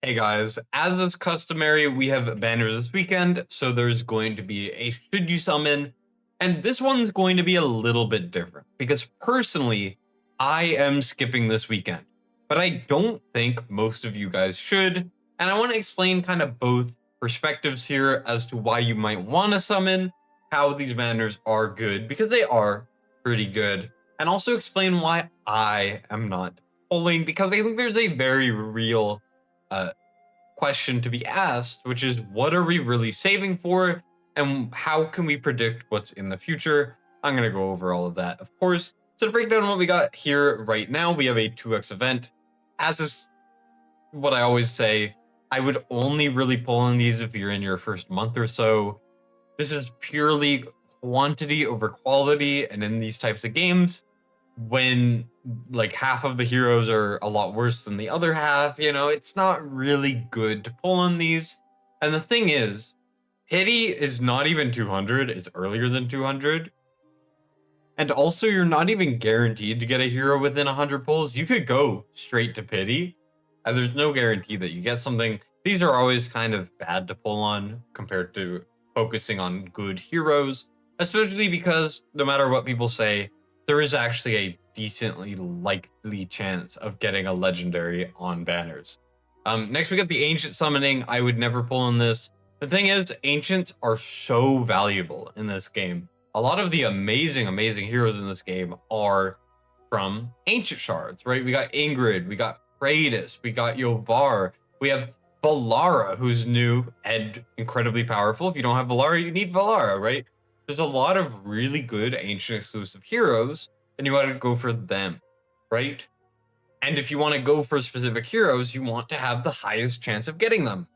Hey guys, as is customary, we have banners this weekend, so there's going to be a should you summon, and this one's going to be a little bit different because personally, I am skipping this weekend, but I don't think most of you guys should, and I want to explain kind of both perspectives here as to why you might want to summon, how these banners are good because they are pretty good, and also explain why I am not pulling because I think there's a very real uh, question to be asked, which is what are we really saving for and how can we predict what's in the future? I'm going to go over all of that, of course. So to break down what we got here right now, we have a 2x event. As is what I always say, I would only really pull on these if you're in your first month or so. This is purely quantity over quality, and in these types of games, when like half of the heroes are a lot worse than the other half, it's not really good to pull on these. And the thing is, pity is not even 200, it's earlier than 200. And also, you're not even guaranteed to get a hero within 100 pulls. You could go straight to pity, and there's no guarantee that you get something. These are always kind of bad to pull on compared to focusing on good heroes, especially because no matter what people say, there is actually a decently likely chance of getting a legendary on banners. Next, we got the ancient summoning. I would never pull on this. The thing is, ancients are so valuable in this game. A lot of the amazing heroes in this game are from ancient shards, right? We got Ingrid, we got Kratos, we got Yovar, we have Valara, who's new and incredibly powerful. If you don't have Valara, you need Valara, right? There's a lot of really good ancient exclusive heroes, and you want to go for them, right? And if you want to go for specific heroes, you want to have the highest chance of getting them.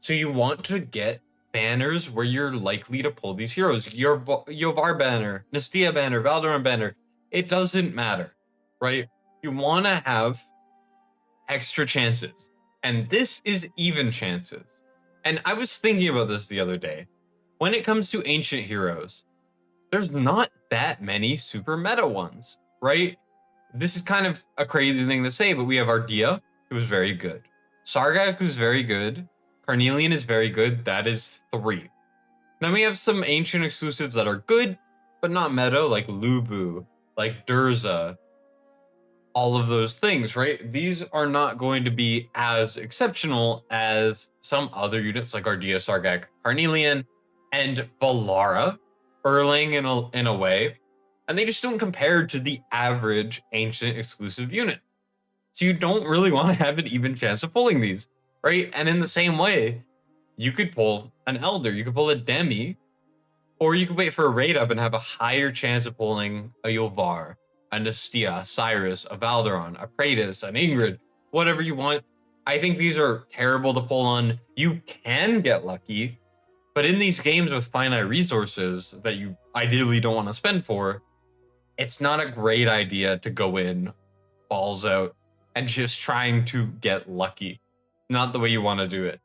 So you want to get banners where you're likely to pull these heroes. Your Yovar banner, Nestia banner, Valderon banner, it doesn't matter, right? You want to have extra chances. And this is even chances. And I was thinking about this the other day. When it comes to ancient heroes, there's not that many super meta ones, right? This is kind of a crazy thing to say, but we have Ardea, who is very good. Sargak, who's very good. Carnelian is very good. That is 3. Then we have some ancient exclusives that are good, but not meta, like Lubu, like Durza, all of those things, right? These are not going to be as exceptional as some other units like Ardea, Sargak, Carnelian, and Valara, Erlang in a way, and they just don't compare to the average ancient exclusive unit. So you don't really want to have an even chance of pulling these, right? And in the same way, you could pull an Elder, you could pull a Demi, or you could wait for a raid up and have a higher chance of pulling a Yovar, a Nestia, a Cyrus, a Valderon, a Kratos, an Ingrid, whatever you want. I think these are terrible to pull on. You can get lucky, but in these games with finite resources that you ideally don't want to spend for, it's not a great idea to go in balls out and just trying to get lucky. Not the way you want to do it.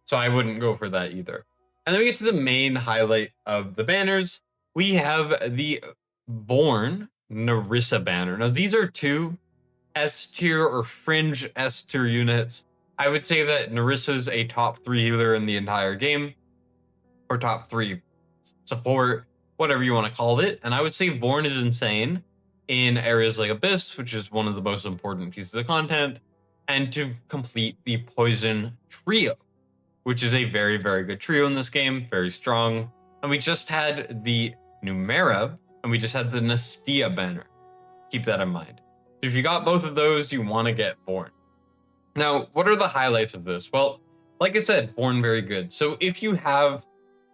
So I wouldn't go for that either. And then we get to the main highlight of the banners. We have the Vorn Nerissa banner. Now, these are 2 S tier or fringe S tier units. I would say that Nerissa's a top 3 healer in the entire game, or top 3 support, whatever you want to call it. And I would say Vorn is insane in areas like Abyss, which is one of the most important pieces of content, and to complete the Poison Trio, which is a very good trio in this game, very strong. And we just had the Numera, and we just had the Nestia banner. Keep that in mind. If you got both of those, you want to get Vorn. Now, what are the highlights of this? Well, like I said, Vorn very good. So if you have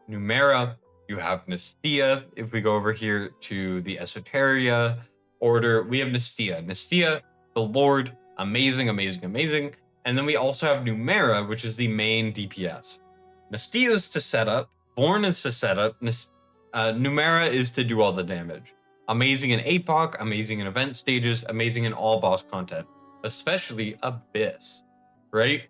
Numera, you have Nestia. If we go over here to the Esoteria order, we have Nestia. Nestia, the Lord, amazing. And then we also have Numera, which is the main DPS. Nestia is to set up, Vorn is to set up, Numera is to do all the damage. Amazing in APOC, amazing in event stages, amazing in all boss content, especially Abyss, right?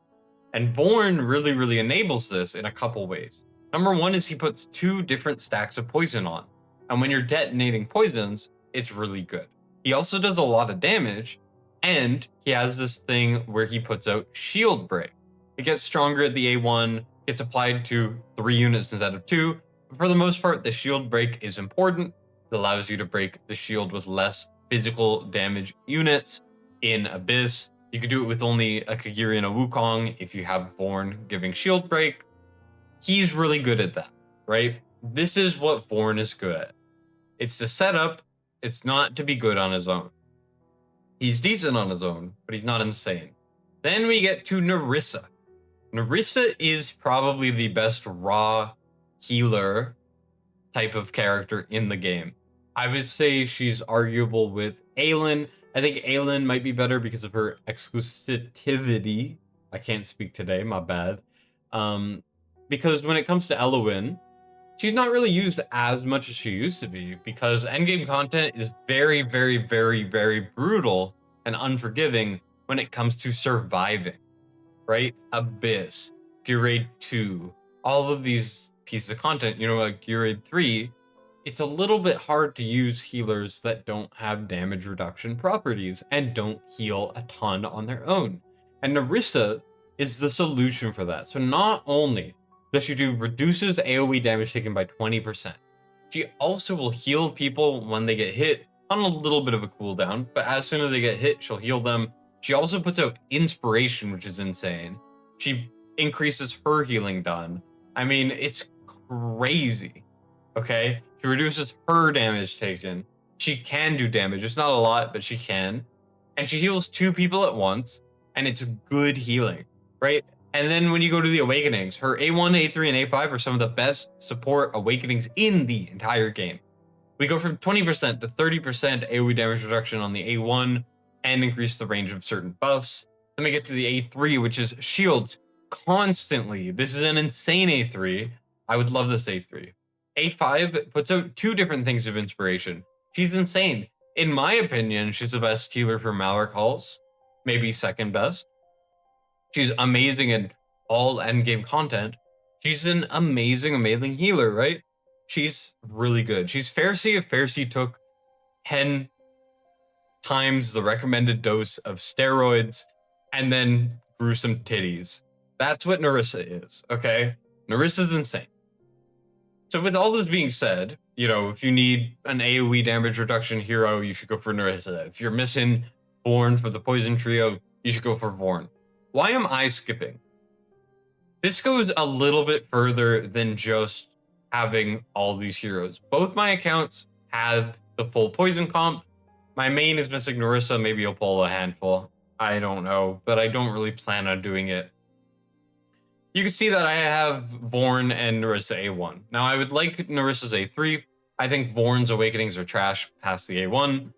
And Vorn really enables this in a couple ways. Number 1 is he puts 2 different stacks of poison on. And when you're detonating poisons, it's really good. He also does a lot of damage, and he has this thing where he puts out shield break. It gets stronger at the A1, gets applied to 3 units instead of 2. But for the most part, the shield break is important. It allows you to break the shield with less physical damage units in Abyss. You could do it with only a Kagiri and a Wukong if you have Vorn giving shield break. He's really good at that, right? This is what Vorn is good at. It's the setup. It's not to be good on his own. He's decent on his own, but he's not insane. Then we get to Nerissa. Nerissa is probably the best raw healer type of character in the game. I would say she's arguable with Aelin. I think Aelin might be better because of her exclusivity. I can't speak today, my bad. Because when it comes to Eowyn, she's not really used as much as she used to be because endgame content is very, very, very, very brutal and unforgiving when it comes to surviving, right? Abyss, Gear Raid 2, all of these pieces of content, like Gear Raid 3, it's a little bit hard to use healers that don't have damage reduction properties and don't heal a ton on their own. And Nerissa is the solution for that. So not only does she reduces AoE damage taken by 20%, she also will heal people when they get hit on a little bit of a cooldown, but as soon as they get hit, she'll heal them. She also puts out inspiration, which is insane. She increases her healing done. I mean, it's crazy, okay? She reduces her damage taken. She can do damage. It's not a lot, but she can. And she heals 2 people at once, and it's good healing, right? And then when you go to the awakenings, her A1, A3, and A5 are some of the best support awakenings in the entire game. We go from 20% to 30% AoE damage reduction on the A1 and increase the range of certain buffs. Then we get to the A3, which is shields constantly. This is an insane A3. I would love this A3. A5 puts out 2 different things of inspiration. She's insane. In my opinion, she's the best healer for Malric Halls. Maybe second best. She's amazing in all endgame content. She's an amazing, amazing healer, right? She's really good. She's Pharisee if Pharisee took 10 times the recommended dose of steroids and then grew some titties. That's what Nerissa is, okay? Nerissa's insane. So with all this being said, if you need an AoE damage reduction hero, you should go for Nerissa. If you're missing Vorn for the poison trio, you should go for Vorn. Why am I skipping? This goes a little bit further than just having all these heroes. Both my accounts have the full poison comp. My main is missing Nerissa. Maybe I'll pull a handful. I don't know, but I don't really plan on doing it. You can see that I have Vorn and Nerissa A1. Now, I would like Nerissa's A3. I think Vorn's awakenings are trash past the A1.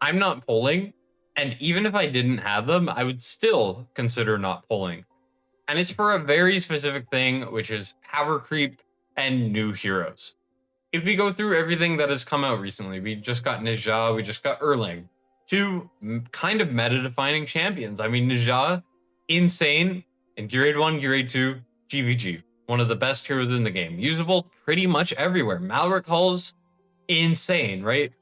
I'm not pulling, and even if I didn't have them, I would still consider not pulling. And it's for a very specific thing, which is power creep and new heroes. If we go through everything that has come out recently, we just got Nija, we just got Erlang. 2 kind of meta-defining champions. I mean, Nija, insane. In Gear Raid 1, Gear Raid 2, GVG. One of the best heroes in the game. Usable pretty much everywhere. Malric Halls, insane, right?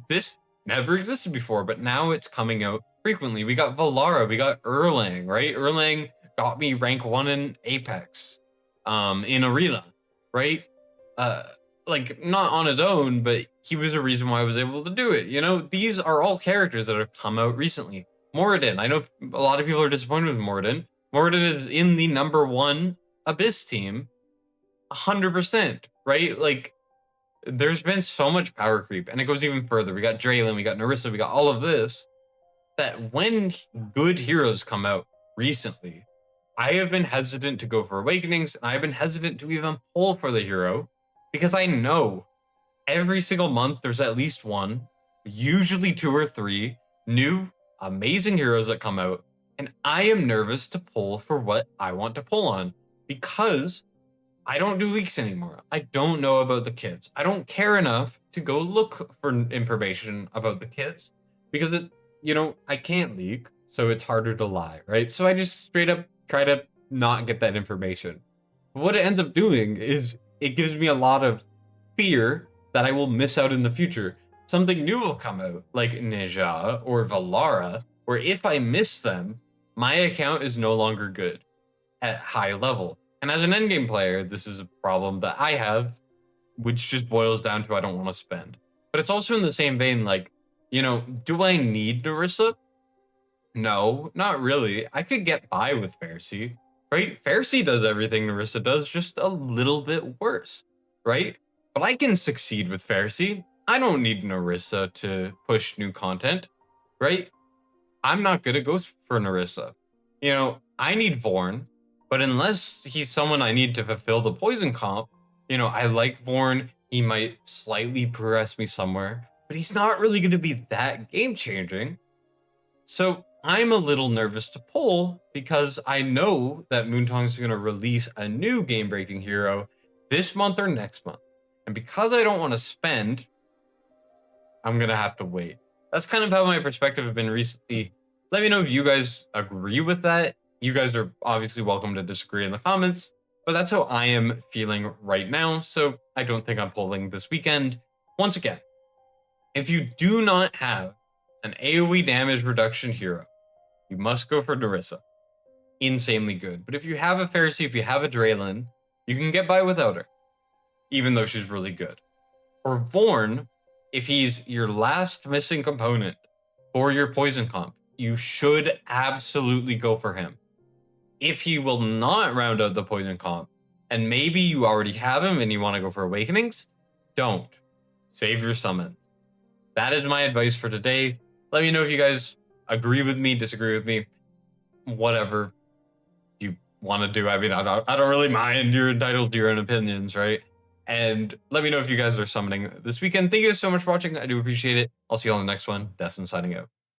This never existed before, but now it's coming out frequently. We got Valara, we got Erlang, right? Erlang got me rank 1 in Apex, in Arena, right? Not on his own, but he was a reason why I was able to do it. These are all characters that have come out recently. Moradin, I know a lot of people are disappointed with Moradin. Moradin is in the #1 Abyss team, 100%, right? There's been so much power creep, and it goes even further. We got Draylin, we got Nerissa, we got all of this, that when good heroes come out recently, I have been hesitant to go for awakenings, and I've been hesitant to even pull for the hero, because I know every single month there's at least 1, usually 2 or 3, new amazing heroes that come out, and I am nervous to pull for what I want to pull on, because I don't do leaks anymore. I don't know about the kits. I don't care enough to go look for information about the kits, because I can't leak, so it's harder to lie, right? So I just straight up try to not get that information. But what it ends up doing is it gives me a lot of fear that I will miss out in the future. Something new will come out, like Nija or Valara, or if I miss them, my account is no longer good at high level. And as an endgame player, this is a problem that I have, which just boils down to I don't want to spend. But it's also in the same vein, like, do I need Nerissa? No, not really. I could get by with Pharisee, right? Pharisee does everything Nerissa does, just a little bit worse, right? But I can succeed with Pharisee. I don't need Nerissa to push new content, right? I'm not gonna go for Nerissa. I need Vorn, but unless he's someone I need to fulfill the poison comp, I like Vorn. He might slightly progress me somewhere, but he's not really gonna be that game changing. So I'm a little nervous to pull because I know that Moontong's going to release a new game breaking hero this month or next month. And because I don't want to spend, I'm going to have to wait. That's kind of how my perspective has been recently. Let me know if you guys agree with that. You guys are obviously welcome to disagree in the comments, but that's how I am feeling right now. So I don't think I'm pulling this weekend. Once again, if you do not have an AoE damage reduction hero, you must go for Nerissa. Insanely good. But if you have a Pharisee, if you have a Draylin, you can get by without her, even though she's really good. For Vorn, if he's your last missing component for your poison comp, you should absolutely go for him. If he will not round out the poison comp, and maybe you already have him and you want to go for Awakenings, don't. Save your summons. That is my advice for today. Let me know if you guys agree with me, disagree with me, whatever you want to do. I mean, I don't really mind. You're entitled to your own opinions, right? And let me know if you guys are summoning this weekend. Thank you guys so much for watching. I do appreciate it. I'll see you on the next one. Destined signing out.